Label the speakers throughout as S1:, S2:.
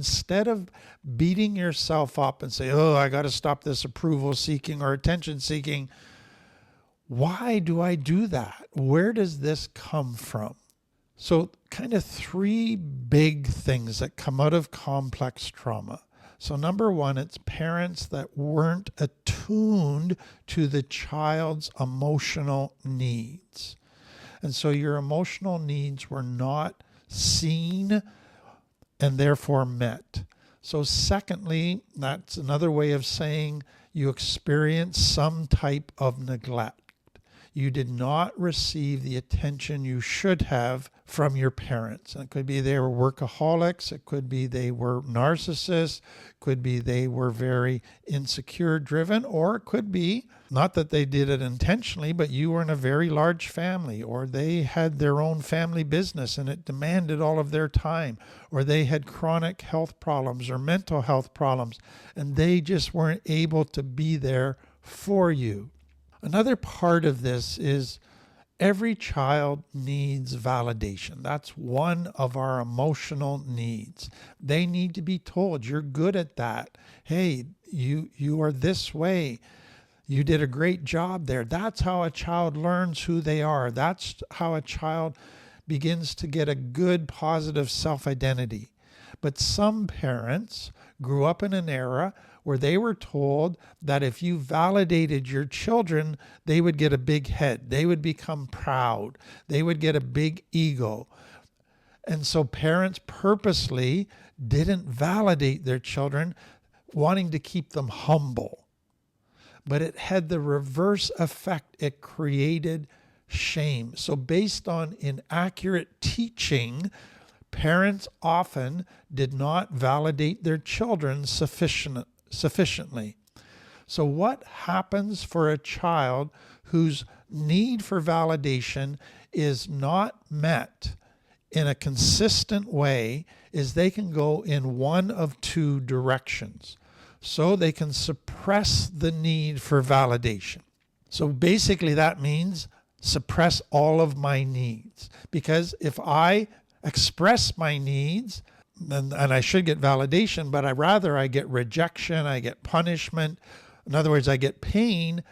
S1: Instead of beating yourself up and say, oh, I got to stop this approval seeking or attention seeking, why do I do that? Where does this come from? So kind of three big things that come out of complex trauma. So number one, it's parents that weren't attuned to the child's emotional needs. And so your emotional needs were not seen and therefore met. So secondly, that's another way of saying you experienced some type of neglect. You did not receive the attention you should have from your parents. And it could be they were workaholics. It could be they were narcissists. It could be they were very insecure driven, or it could be not that they did it intentionally, but you were in a very large family, or they had their own family business and it demanded all of their time, or they had chronic health problems or mental health problems and they just weren't able to be there for you. Another part of this is every child needs validation. That's one of our emotional needs. They need to be told, you're good at that. Hey, you are this way. You did a great job there. That's how a child learns who they are. That's how a child begins to get a good, positive self-identity. But some parents grew up in an era where they were told that if you validated your children, they would get a big head. They would become proud. They would get a big ego. And so parents purposely didn't validate their children, wanting to keep them humble. But it had the reverse effect. It created shame. So based on inaccurate teaching, parents often did not validate their children sufficiently. So what happens for a child whose need for validation is not met in a consistent way is they can go in one of two directions. So they can suppress the need for validation. So basically that means suppress all of my needs. Because if I express my needs, and I should get validation, but I get rejection, I get punishment. In other words, I get pain.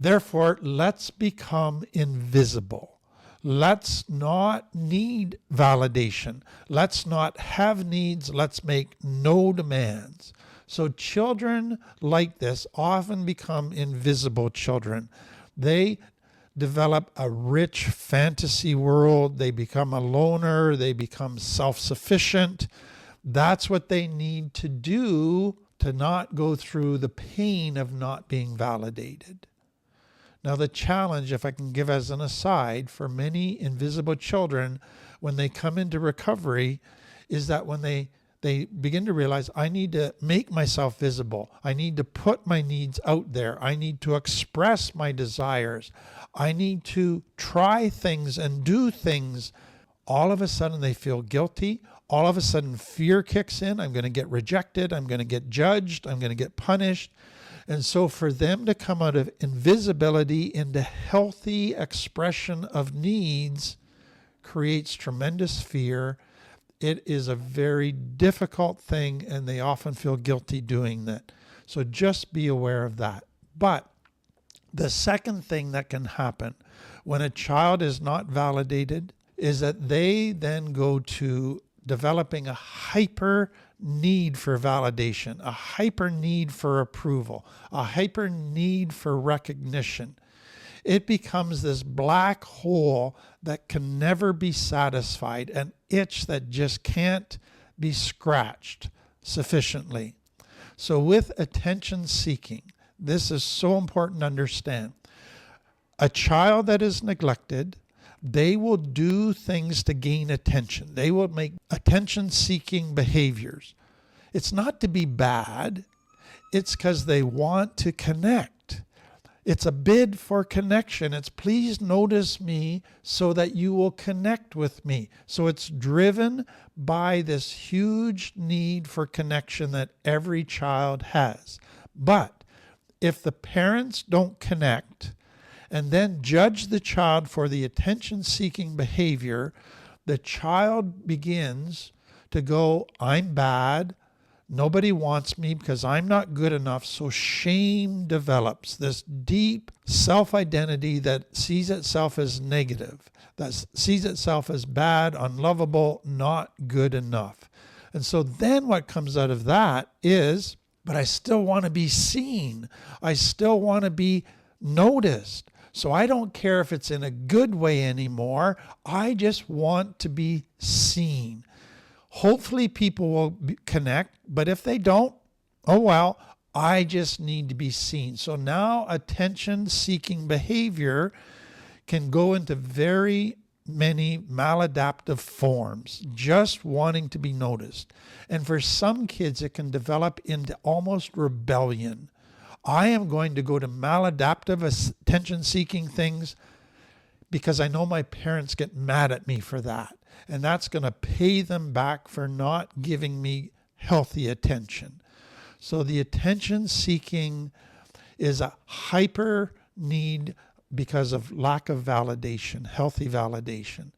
S1: Therefore, let's become invisible. Let's not need validation. Let's not have needs. Let's make no demands. So children like this often become invisible children. They develop a rich fantasy world. They become a loner. They become self-sufficient. That's what they need to do to not go through the pain of not being validated. Now the challenge, if I can give as an aside, for many invisible children when they come into recovery is that when they begin to realize, I need to make myself visible. I need to put my needs out there. I need to express my desires. I need to try things and do things. All of a sudden they feel guilty. All of a sudden fear kicks in. I'm going to get rejected. I'm going to get judged. I'm going to get punished. And so for them to come out of invisibility into healthy expression of needs creates tremendous fear. It is a very difficult thing, and they often feel guilty doing that. So just be aware of that. But the second thing that can happen when a child is not validated is that they then go to developing a hyper need for validation, a hyper need for approval, a hyper need for recognition. It becomes this black hole that can never be satisfied, an itch that just can't be scratched sufficiently. So with attention seeking, this is so important to understand. A child that is neglected, they will do things to gain attention. They will make attention-seeking behaviors. It's not to be bad. It's because they want to connect. It's a bid for connection. It's please notice me so that you will connect with me. So it's driven by this huge need for connection that every child has. But if the parents don't connect and then judge the child for the attention-seeking behavior, the child begins to go, I'm bad. Nobody wants me because I'm not good enough. So shame develops, this deep self-identity that sees itself as negative, that sees itself as bad, unlovable, not good enough. And so then what comes out of that is, but I still want to be seen. I still want to be noticed. So I don't care if it's in a good way anymore. I just want to be seen. Hopefully people will connect, but if they don't, oh well, I just need to be seen. So now attention-seeking behavior can go into very many maladaptive forms, just wanting to be noticed. And for some kids, it can develop into almost rebellion. I am going to go to maladaptive attention-seeking things because I know my parents get mad at me for that. And that's going to pay them back for not giving me healthy attention. So the attention seeking is a hyper need because of lack of validation, healthy validation.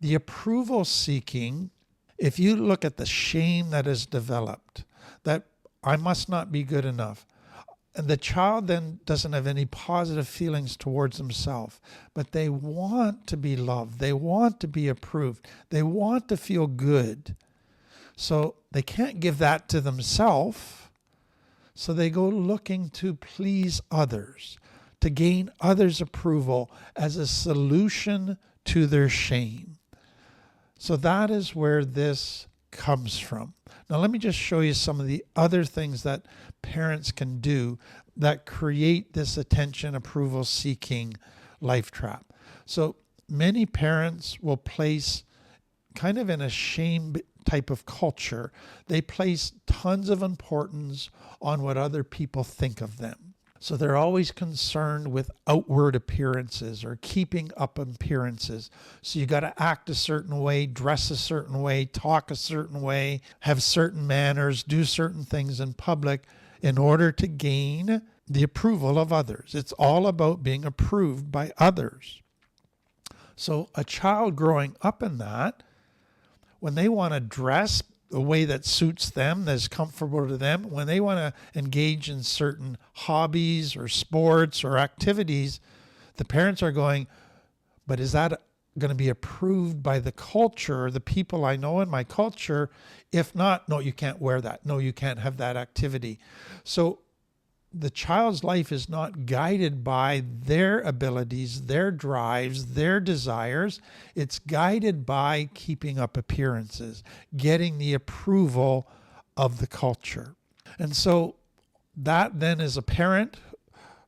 S1: The approval seeking, if you look at the shame that is developed, that I must not be good enough, and the child then doesn't have any positive feelings towards himself, but they want to be loved. They want to be approved. They want to feel good. So they can't give that to themselves. So they go looking to please others, to gain others' approval as a solution to their shame. So that is where this comes from. Now let me just show you some of the other things that parents can do that create this attention approval seeking life trap. So many parents will place, kind of in a shame type of culture, they place tons of importance on what other people think of them. So they're always concerned with outward appearances or keeping up appearances. So you got to act a certain way, dress a certain way, talk a certain way, have certain manners, do certain things in public in order to gain the approval of others. It's all about being approved by others. So a child growing up in that, when they want to dress a way that suits them, that's comfortable to them, when they want to engage in certain hobbies or sports or activities, the parents are going, but is that going to be approved by the culture, the people I know in my culture? If not, no, you can't wear that. No, you can't have that activity. So the child's life is not guided by their abilities, their drives, their desires. It's guided by keeping up appearances, getting the approval of the culture. And so that then is a parent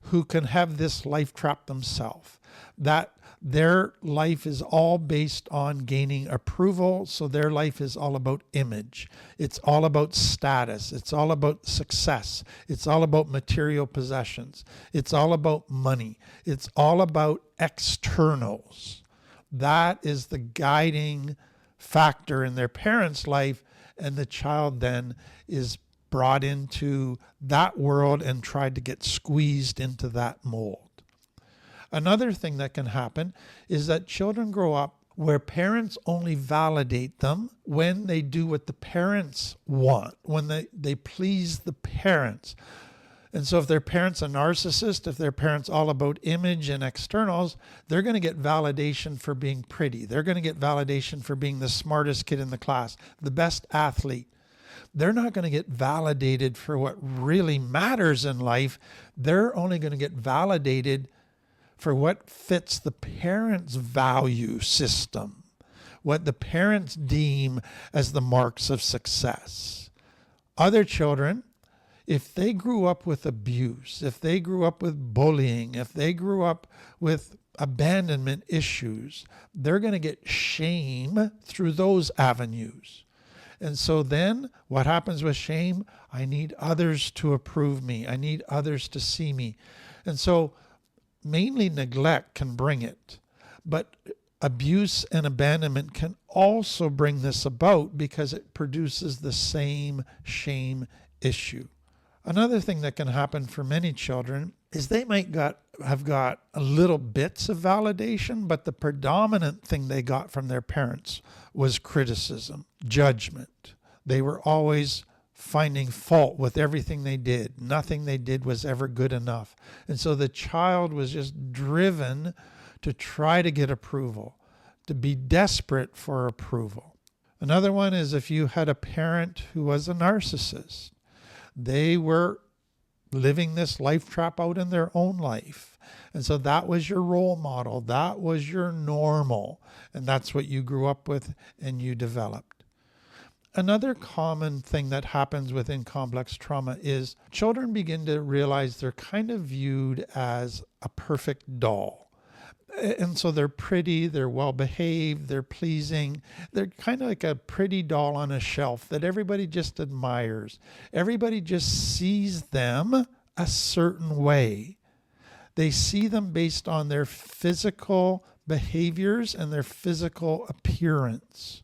S1: who can have this life trap themselves, that their life is all based on gaining approval. So their life is all about image. It's all about status. It's all about success. It's all about material possessions. It's all about money. It's all about externals. That is the guiding factor in their parents' life. And the child then is brought into that world and tried to get squeezed into that mold. Another thing that can happen is that children grow up where parents only validate them when they do what the parents want, when they please the parents. And so if their parents are narcissist, if their parents all about image and externals, they're going to get validation for being pretty. They're going to get validation for being the smartest kid in the class, the best athlete. They're not going to get validated for what really matters in life. They're only going to get validated for what fits the parents' value system, what the parents deem as the marks of success. Other children, if they grew up with abuse, if they grew up with bullying, if they grew up with abandonment issues, they're going to get shame through those avenues. And so then what happens with shame? I need others to approve me. I need others to see me. And so mainly neglect can bring it, but abuse and abandonment can also bring this about because it produces the same shame issue. Another thing that can happen for many children is they might have got a little bits of validation, but the predominant thing they got from their parents was criticism, judgment. They were always finding fault with everything they did. Nothing they did was ever good enough. And so the child was just driven to try to get approval, to be desperate for approval. Another one is if you had a parent who was a narcissist. They were living this life trap out in their own life. And so that was your role model. That was your normal. And that's what you grew up with and you developed. Another common thing that happens within complex trauma is children begin to realize they're kind of viewed as a perfect doll. And so they're pretty, they're well behaved, they're pleasing. They're kind of like a pretty doll on a shelf that everybody just admires. Everybody just sees them a certain way. They see them based on their physical behaviors and their physical appearance.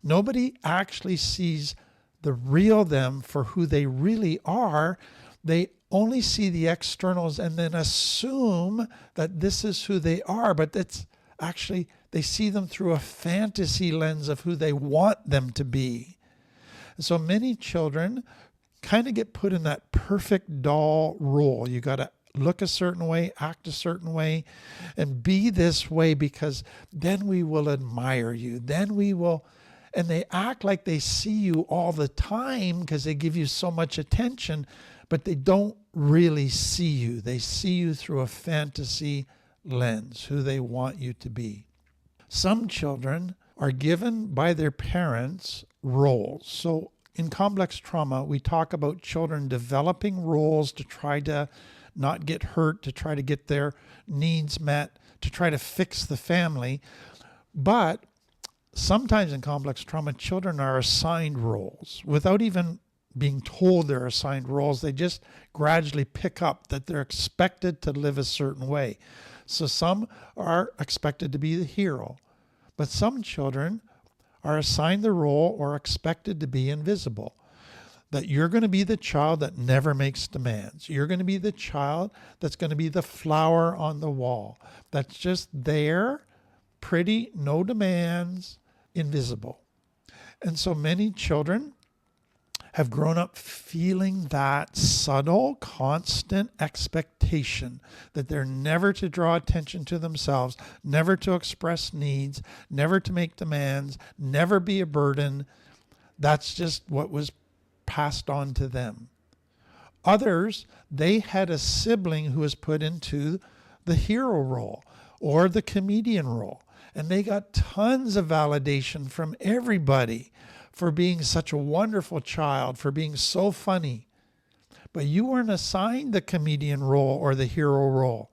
S1: Nobody actually sees the real them for who they really are. They only see the externals and then assume that this is who they are, but it's actually, they see them through a fantasy lens of who they want them to be. And so many children kind of get put in that perfect doll role. You got to look a certain way, act a certain way, and be this way because then we will admire you. Then we will, and they act like they see you all the time because they give you so much attention, but they don't really see you. They see you through a fantasy lens, who they want you to be. Some children are given by their parents roles. So in complex trauma, we talk about children developing roles to try to not get hurt, to try to get their needs met, to try to fix the family. But sometimes in complex trauma, children are assigned roles without even being told they're assigned roles. They just gradually pick up that they're expected to live a certain way. So some are expected to be the hero, but some children are assigned the role or expected to be invisible. That you're going to be the child that never makes demands. You're going to be the child that's going to be the flower on the wall. That's just there, pretty, no demands, invisible. And so many children have grown up feeling that subtle, constant expectation that they're never to draw attention to themselves, never to express needs, never to make demands, never be a burden. That's just what was passed on to them. Others, they had a sibling who was put into the hero role or the comedian role, and they got tons of validation from everybody for being such a wonderful child, for being so funny. But you weren't assigned the comedian role or the hero role,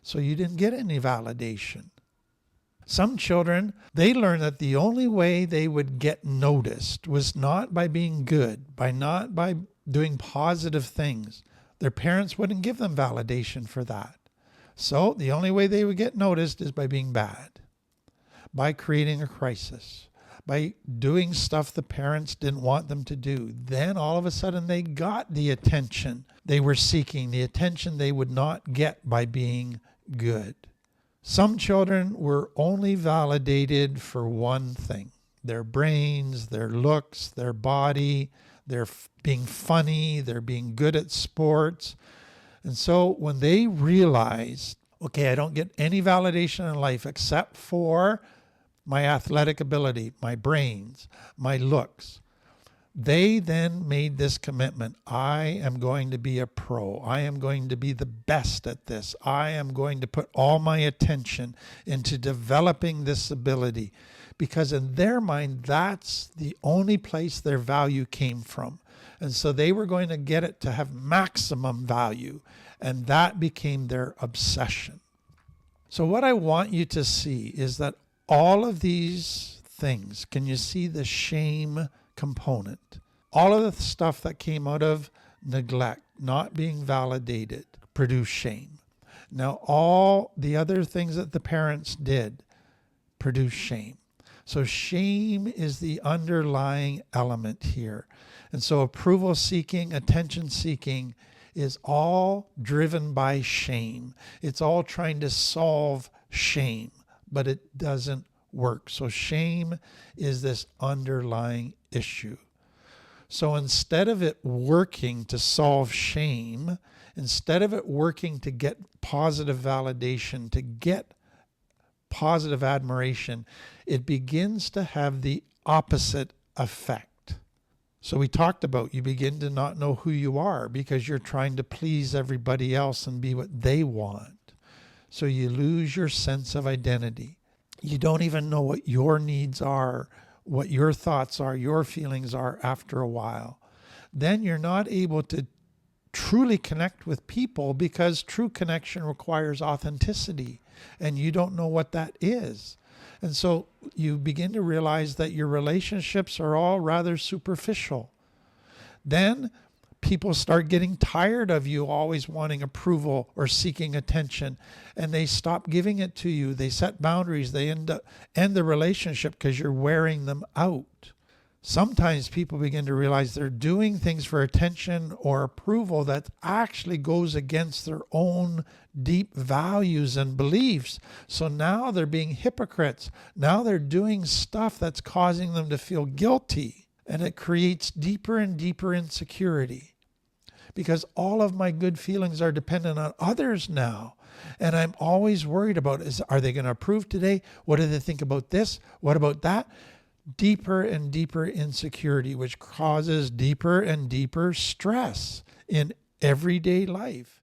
S1: so you didn't get any validation. Some children, they learned that the only way they would get noticed was not by being good, not by doing positive things. Their parents wouldn't give them validation for that. So the only way they would get noticed is by being bad, by creating a crisis, by doing stuff the parents didn't want them to do. Then all of a sudden they got the attention they were seeking, the attention they would not get by being good. Some children were only validated for one thing: their brains, their looks, their body, their being funny, their being good at sports. And so when they realized, okay, I don't get any validation in life except for my athletic ability, my brains, my looks, they then made this commitment: I am going to be a pro. I am going to be the best at this. I am going to put all my attention into developing this ability, because in their mind, that's the only place their value came from. And so they were going to get it to have maximum value, and that became their obsession. So what I want you to see is that all of these things, can you see the shame component? All of the stuff that came out of neglect, not being validated, produced shame. Now, all the other things that the parents did produced shame. So shame is the underlying element here. And so approval seeking, attention seeking is all driven by shame. It's all trying to solve shame, but it doesn't work. So shame is this underlying issue. So instead of it working to solve shame, instead of it working to get positive validation, to get positive admiration, it begins to have the opposite effect. So we talked about you begin to not know who you are because you're trying to please everybody else and be what they want. So you lose your sense of identity. You don't even know what your needs are, what your thoughts are, your feelings are after a while. Then you're not able to truly connect with people because true connection requires authenticity, and you don't know what that is. And so you begin to realize that your relationships are all rather superficial. Then people start getting tired of you always wanting approval or seeking attention, and they stop giving it to you. They set boundaries. They end the relationship because you're wearing them out. Sometimes people begin to realize they're doing things for attention or approval that actually goes against their own deep values and beliefs. So now they're being hypocrites. Now they're doing stuff that's causing them to feel guilty. And it creates deeper and deeper insecurity. Because all of my good feelings are dependent on others now. And I'm always worried about, are they going to approve today? What do they think about this? What about that? Deeper and deeper insecurity, which causes deeper and deeper stress in everyday life.